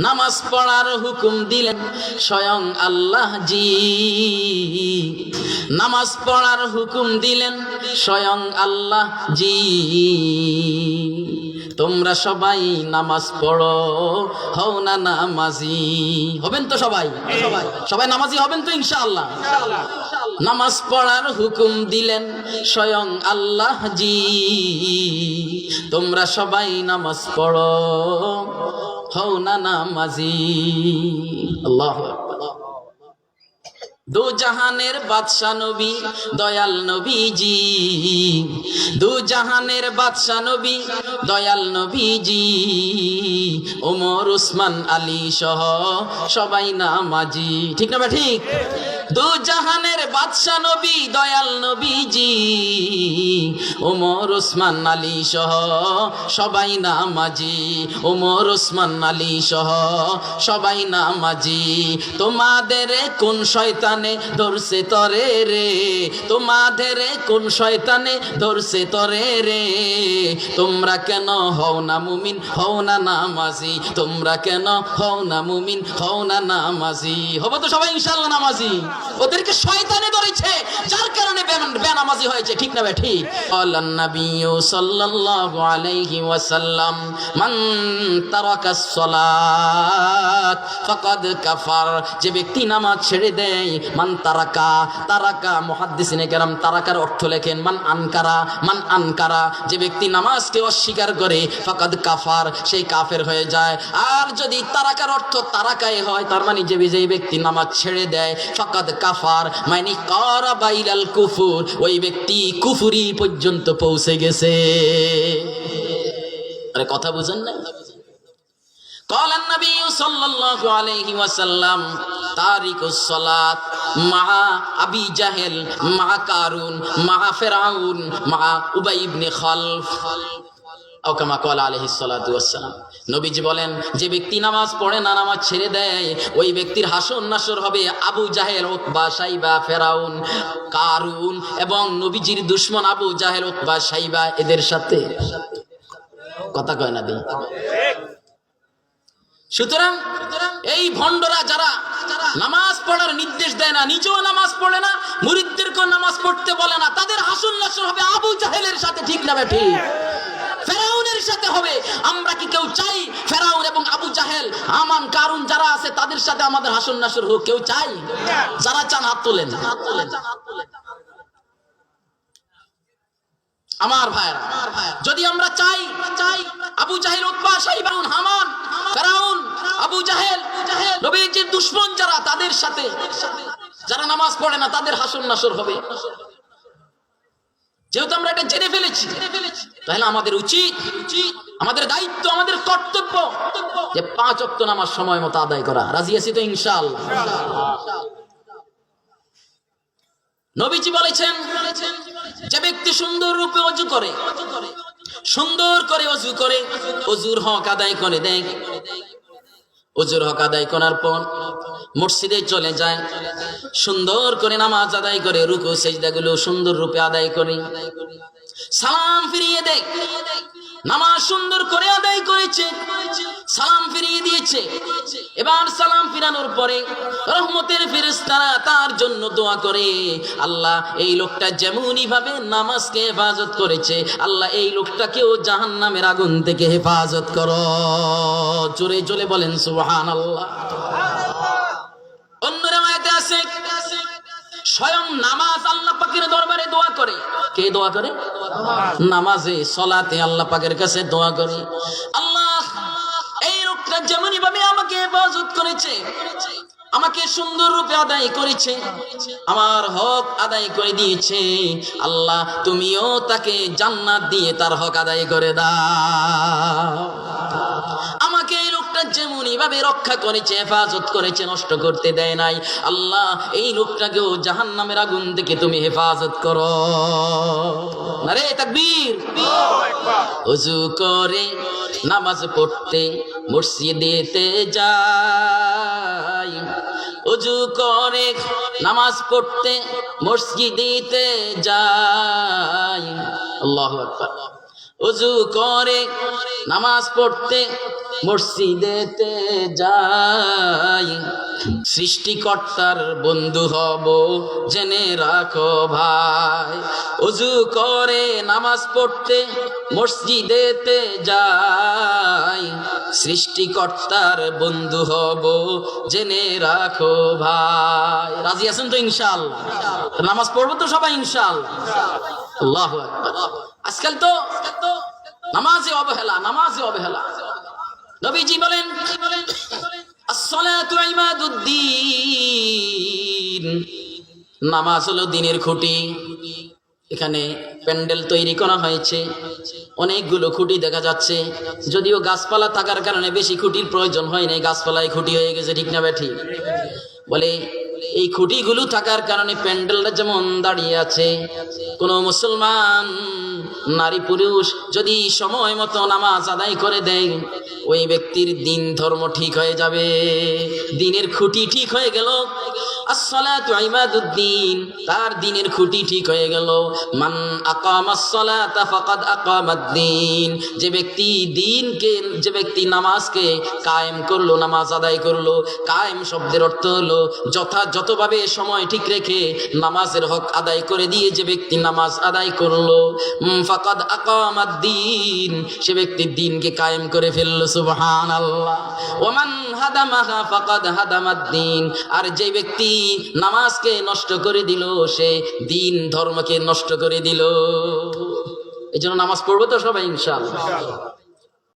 নামাজ পড়ার হুকুম দিলেন স্বয়ং আল্লাহ জি। নামাজ পড়ার হুকুম দিলেন স্বয়ং আল্লাহ জি। তোমরা সবাই নামাজ পড়ো, হও না নামাজি। হবেন তো সবাই? সবাই নামাজি হবেন তো ইনশাআল্লাহ? নামাজ পড়ার হুকুম দিলেন স্বয়ং আল্লাহ জি। তোমরা সবাই নামাজ পড়ো, হও না নামাজি। আল্লাহু আকবার। দু জাহানের বাদশা নবী দয়াল নবীজি, দু জাহানের বাদশা নবী দয়াল নবীজি। ওমর উসমান আলী সহ সবাই নামাজি। ঠিক না ভাই? ঠিক। দু জাহানের বাদশা নবী দয়াল নবীজি, ওমর উসমান আলী সহ সবাই নামাজি। ওমর উসমান আলী সহ সবাই নামাজি। তোমাদের কোন শয়তানে ধরছে তরে রে, তোমাদের কোন শয়তানে ধরছে তরে রে। তোমরা কেন হও না মুমিন, হও না নামাজি। তোমরা কেন হও না মুমিন, হও না নামাজি। হবো তো সবাই ইনশাআল্লাহ নামাজি? ওদেরকে শয়তানে ধরেছে, যার কারণে বেনামাজি হয়েছে। ঠিক না ভাই? ঠিক। আল্লাহ নবী সাল্লাল্লাহু আলাইহি ওয়াসাল্লাম, মান তারাকাস সালাত ফাকাদ কাফার। যে ব্যক্তি নামাজ ছেড়ে দেয়, মান তারাকা, তারাকা মুহাদ্দিসিনে কেরাম তারাকার অর্থ লেখেন মান আনকারা, মান আনকারা। যে ব্যক্তি নামাজকে অস্বীকার করে, ফাকাদ কাফার, সেই কাফের হয়ে যায়। আর যদি তারাকার অর্থ তারাকায় হয়, তার মানে যে ব্যক্তি নামাজ ছেড়ে দেয়, ফাকাদ কাফার মানে কারাবা ইলাল কুফুর, ওই ব্যক্তি কুফরি পর্যন্ত পৌঁছে গেছে। আরে কথা বুঝেন না? قال النبي صلى الله عليه وسلم تارك الصلاة مع أبي جهل مع قارون مع فرعون مع أبي بن خلف أو كما قال عليه الصلاة والسلام। নবীজি বলেন, যে ব্যক্তি নামাজ পড়ে না, নামাজ ছেড়ে দেয়, ওই ব্যক্তির হাসর নাসর হবে আবু জাহেল, উতবা, সাইবা, ফেরাউন, কারুন এবং নবীজির দুশমন আবু জাহেল, উতবা, সাইবা এদের সাথে। কথা কয় না দিন? সুতরাং এই ভণ্ডরা যারা নামাজ পড়ার নির্দেশ দেয় না, নিজেও নামাজ পড়ে না, মুরিদদেরকেও নামাজ পড়তে বলে না, তাদের হাসর নাসর হবে আবু জাহেলের সাথে। ঠিক না বেঠি? ফেরাউনের সাথে হবে। আমরা কি কেউ চাই ফেরাউন এবং আবু জাহেল, আমান, কারুন যারা আছে তাদের সাথে আমাদের হাসর নাসর হোক? কেউ চাই? যারা চান হাত তোলেন। আমার ভাইরা, যদি আমরা চাই আবু জাহেল, উতবা, সাইবা, হামান, ফেরাউন, আবু জাহেল, নবীজির দুশমন যারা, তাদের সাথে যারা নামাজ পড়ে না, তাদের হাসর নাসর হবে। যেহেতু আমরা এটা জেনে ফেলেছি, তাহলে আমাদের উচিত, আমাদের দায়িত্ব, আমাদের কর্তব্য যে 5 ওয়াক্ত নামাজ সময় মতো আদায় করা। রাজি আছি তো ইনশাআল্লাহ? নবীজি বলেছেন, যে ব্যক্তি সুন্দর রূপে ওযু করে, সুন্দর করে ওযু করে, ওযুর হক আদায় করে দেয়, ওযুর হক আদায় করার পর মসজিদে চলে যায়, সুন্দর করে নামাজ আদায় করে, রুকু সেজদাগুলো সুন্দর রূপে আদায় করে, সালাম ফিরিয়ে দেয়। নামাজ সুন্দর করে আদায় করেছে, সালাম ফিরিয়ে দিয়েছে। এবার সালাম ফিরানোর পরে রহমতের ফেরেশতারা তার জন্য দোয়া করে, আল্লাহ এই লোকটা যেমনই ভাবে নামাজকে হেফাজত করেছে, আল্লাহ এই লোকটাকেও জাহান্নামের আগুন থেকে হেফাজত করো। জোরে জোরে বলেন সুবহানাল্লাহ। অন্য riwayate আছে, স্বয়ং নামাজ আল্লাহ পাকের দরবারে দোয়া করে। কে দোয়া করে? নামাজে, সলাতে আল্লাহ পাকের কাছে দোয়া করে, আল্লাহ এই লোকটা যেমনই ভাবে আমাকে হেফাজত করেছে, আমাকে সুন্দর রূপে আদায় করেছে, আমার হক আদায় করে দিয়েছে, আল্লাহ তুমিও তাকে জান্নাত দিয়ে তার হক আদায় করে দাও। আমাকে এই লোকটা যেমনই ভাবে রক্ষা করেছে, হেফাজত করেছে, নষ্ট করতে দেয় নাই, আল্লাহ এই লোকটাকেও জাহান্নামের আগুন থেকে তুমি হেফাজত করো। নারে তাকবীর। ওযু করে নামাজ পড়তে মসজিদেতে যাই, ওযু করে নামাজ পড়তে মসজিদেতে যাই। আল্লাহু আকবার। ওযু করে নামাজ পড়তে মসজিদেতে যাই, সৃষ্টিকর্তার বন্ধু হব জেনে রাখো ভাই। ওযু করে নামাজ পড়তে মসজিদেতে যাই, সৃষ্টিকর্তার বন্ধু হব জেনে রাখো ভাই। রাজি আছেন তো ইনশাআল্লাহ? নামাজ পড়বো তো সবাই ইনশাআল্লাহ? আল্লাহু আকবার। আজকাল তো নামাজে অবহেলা, নামাজে অবহেলা। নবীজি বলেন আসসালাতু ইমাদুদ্দিন, নামাজ হলো দ্বীনের খুঁটি। এখানে প্যান্ডেল তৈরি করা হয়েছে, অনেকগুলো খুঁটি দেখা যাচ্ছে, যদিও গাছপালা থাকার কারণে বেশি খুঁটির প্রয়োজন হয় নাই, গাছপালায় খুঁটি হয়ে গেছে, ঠিক না ব্যাঠি? বলে এই খুঁটিগুলো থাকার কারণে প্যান্ডেলটা যেমন দাঁড়িয়ে আছে, কোন মুসলমান নারী পুরুষ যদি সময় মতো নামাজ আদায় করে দেয়, ওই ব্যক্তির দিন ধর্ম ঠিক হয়ে যাবে, দিনের খুঁটি ঠিক হয়ে গেল। আসসালাতু ইমাদুদ্দিন, তার দিনের খুঁটি ঠিক হয়ে গেল। মান আকামাস সালাতা ফাকাদ আকামাদ্দিন, যে ব্যক্তি নামাজকে কায়েম করলো, নামাজ আদায় করলো। কায়েম শব্দের অর্থ হলো যথাযথভাবে সময় ঠিক রেখে নামাজের হক আদায় করে দিয়ে যে ব্যক্তি নামাজ আদায় করলো, ফাকাদ আকামাদ্দিন, সে ব্যক্তি দ্বীনকে কায়েম করে ফেললো। সুবহানাল্লাহ। ওমান হাদামাহা ফাকাদ হাদামাদ্দিন, আর যে ব্যক্তি নামাজকে নষ্ট করে দিল, সে দ্বীন ধর্মকে নষ্ট করে দিল। এই জন্য নামাজ পড়বো তো সবাই ইনশাআল্লাহ?